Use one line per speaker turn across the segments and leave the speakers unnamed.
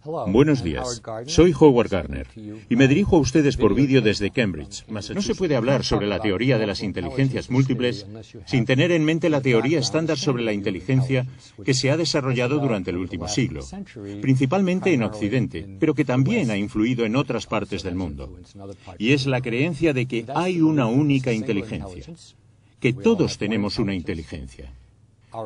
Buenos días, soy Howard Gardner y me dirijo a ustedes por vídeo desde Cambridge, Massachusetts. No se puede hablar sobre la teoría de las inteligencias múltiples sin tener en mente la teoría estándar sobre la inteligencia que se ha desarrollado durante el último siglo, principalmente en Occidente, pero que también ha influido en otras partes del mundo. Y es la creencia de que hay una única inteligencia, que todos tenemos una inteligencia.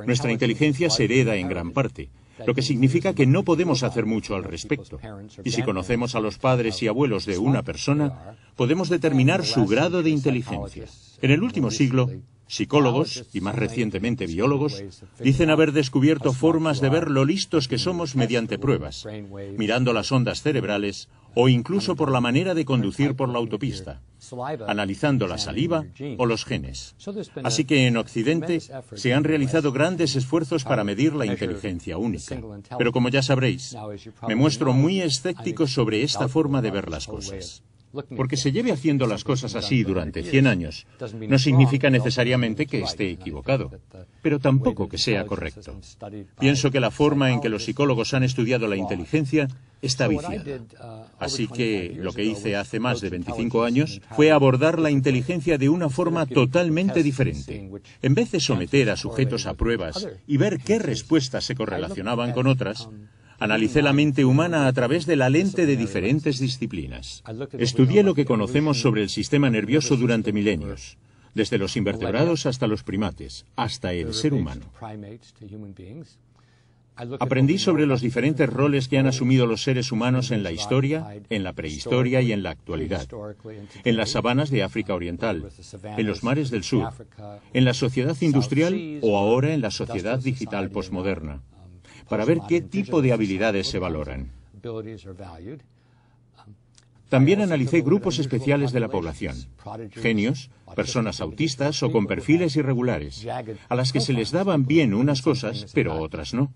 Nuestra inteligencia se hereda en gran parte, lo que significa que no podemos hacer mucho al respecto. Y si conocemos a los padres y abuelos de una persona, podemos determinar su grado de inteligencia. En el último siglo, psicólogos, y más recientemente biólogos, dicen haber descubierto formas de ver lo listos que somos mediante pruebas, mirando las ondas cerebrales o incluso por la manera de conducir por la autopista, analizando la saliva o los genes. Así que en Occidente se han realizado grandes esfuerzos para medir la inteligencia única. Pero como ya sabréis, me muestro muy escéptico sobre esta forma de ver las cosas. Porque se lleve haciendo las cosas así durante 100 años no significa necesariamente que esté equivocado, pero tampoco que sea correcto. Pienso que la forma en que los psicólogos han estudiado la inteligencia está viciada. Así que lo que hice hace más de 25 años fue abordar la inteligencia de una forma totalmente diferente. En vez de someter a sujetos a pruebas y ver qué respuestas se correlacionaban con otras, analicé la mente humana a través de la lente de diferentes disciplinas. Estudié lo que conocemos sobre el sistema nervioso durante milenios, desde los invertebrados hasta los primates, hasta el ser humano. Aprendí sobre los diferentes roles que han asumido los seres humanos en la historia, en la prehistoria y en la actualidad, en las sabanas de África Oriental, en los mares del sur, en la sociedad industrial o ahora en la sociedad digital posmoderna, para ver qué tipo de habilidades se valoran. También analicé grupos especiales de la población, genios, personas autistas o con perfiles irregulares, a las que se les daban bien unas cosas, pero otras no.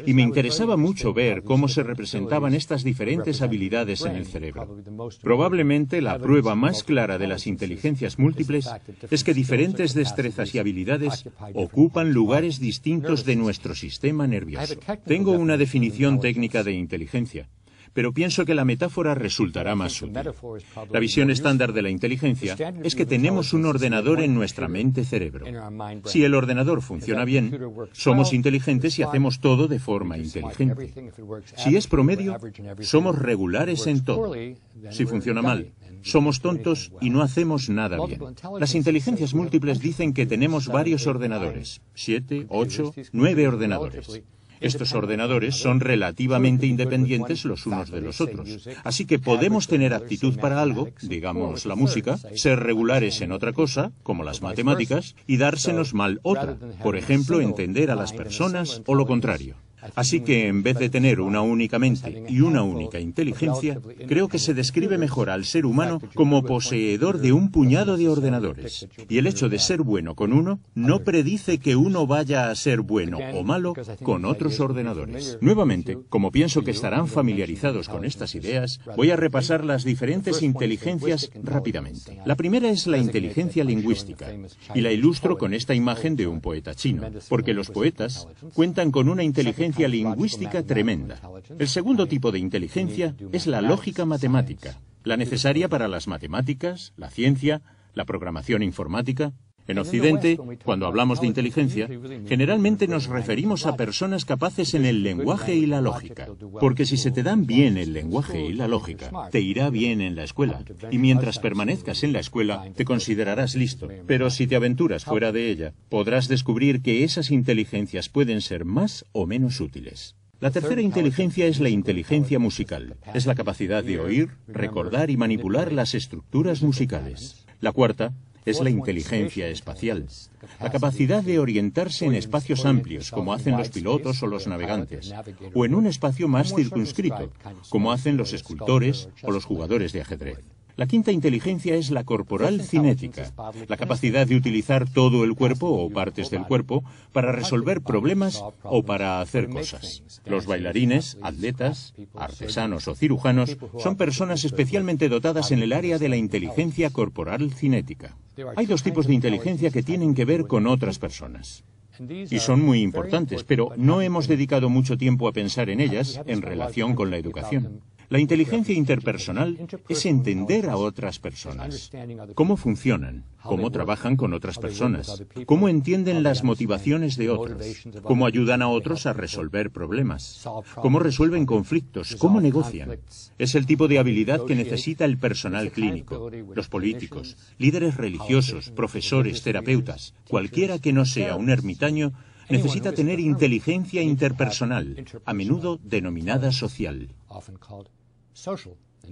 Y me interesaba mucho ver cómo se representaban estas diferentes habilidades en el cerebro. Probablemente la prueba más clara de las inteligencias múltiples es que diferentes destrezas y habilidades ocupan lugares distintos de nuestro sistema nervioso. Tengo una definición técnica de inteligencia, pero pienso que la metáfora resultará más útil. La visión estándar de la inteligencia es que tenemos un ordenador en nuestra mente-cerebro. Si el ordenador funciona bien, somos inteligentes y hacemos todo de forma inteligente. Si es promedio, somos regulares en todo. Si funciona mal, somos tontos y no hacemos nada bien. Las inteligencias múltiples dicen que tenemos varios ordenadores, 7, 8, 9 ordenadores. Estos ordenadores son relativamente independientes los unos de los otros. Así que podemos tener aptitud para algo, digamos la música, ser regulares en otra cosa, como las matemáticas, y dársenos mal otra, por ejemplo, entender a las personas o lo contrario. Así que en vez de tener una única mente y una única inteligencia, creo que se describe mejor al ser humano como poseedor de un puñado de ordenadores. Y el hecho de ser bueno con uno no predice que uno vaya a ser bueno o malo con otros ordenadores. Nuevamente, como pienso que estarán familiarizados con estas ideas, voy a repasar las diferentes inteligencias rápidamente. La primera es la inteligencia lingüística, y la ilustro con esta imagen de un poeta chino, porque los poetas cuentan con una inteligencia lingüística tremenda. El segundo tipo de inteligencia es la lógica matemática, la necesaria para las matemáticas, la ciencia, la programación informática. En Occidente, cuando hablamos de inteligencia, generalmente nos referimos a personas capaces en el lenguaje y la lógica, porque si se te dan bien el lenguaje y la lógica, te irá bien en la escuela, y mientras permanezcas en la escuela, te considerarás listo. Pero si te aventuras fuera de ella, podrás descubrir que esas inteligencias pueden ser más o menos útiles. La tercera inteligencia es la inteligencia musical. Es la capacidad de oír, recordar y manipular las estructuras musicales. La cuarta es la inteligencia espacial, la capacidad de orientarse en espacios amplios, como hacen los pilotos o los navegantes, o en un espacio más circunscrito, como hacen los escultores o los jugadores de ajedrez. La quinta inteligencia es la corporal cinética, la capacidad de utilizar todo el cuerpo o partes del cuerpo para resolver problemas o para hacer cosas. Los bailarines, atletas, artesanos o cirujanos son personas especialmente dotadas en el área de la inteligencia corporal cinética. Hay dos tipos de inteligencia que tienen que ver con otras personas. Y son muy importantes, pero no hemos dedicado mucho tiempo a pensar en ellas en relación con la educación. La inteligencia interpersonal es entender a otras personas. Cómo funcionan, cómo trabajan con otras personas, cómo entienden las motivaciones de otros, cómo ayudan a otros a resolver problemas, cómo resuelven conflictos, cómo negocian. Es el tipo de habilidad que necesita el personal clínico, los políticos, líderes religiosos, profesores, terapeutas. Cualquiera que no sea un ermitaño necesita tener inteligencia interpersonal, a menudo denominada social.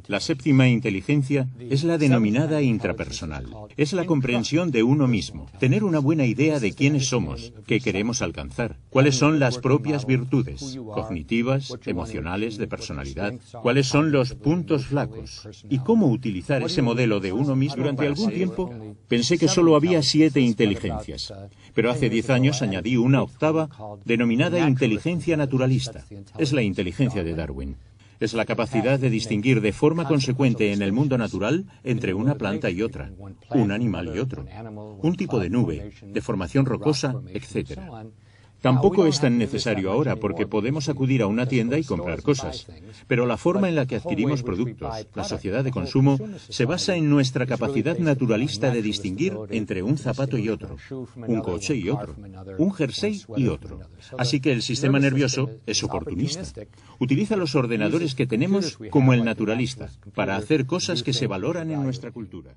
La séptima inteligencia es la denominada intrapersonal. Es la comprensión de uno mismo, tener una buena idea de quiénes somos, qué queremos alcanzar, cuáles son las propias virtudes, cognitivas, emocionales, de personalidad, cuáles son los puntos flacos, y cómo utilizar ese modelo de uno mismo. Durante algún tiempo pensé que solo había 7 inteligencias, pero hace 10 años añadí una octava denominada inteligencia naturalista. Es la inteligencia de Darwin. Es la capacidad de distinguir de forma consecuente en el mundo natural entre una planta y otra, un animal y otro, un tipo de nube, de formación rocosa, etc. Tampoco es tan necesario ahora porque podemos acudir a una tienda y comprar cosas, pero la forma en la que adquirimos productos, la sociedad de consumo, se basa en nuestra capacidad naturalista de distinguir entre un zapato y otro, un coche y otro, un jersey y otro. Así que el sistema nervioso es oportunista. Utiliza los ordenadores que tenemos como el naturalista para hacer cosas que se valoran en nuestra cultura.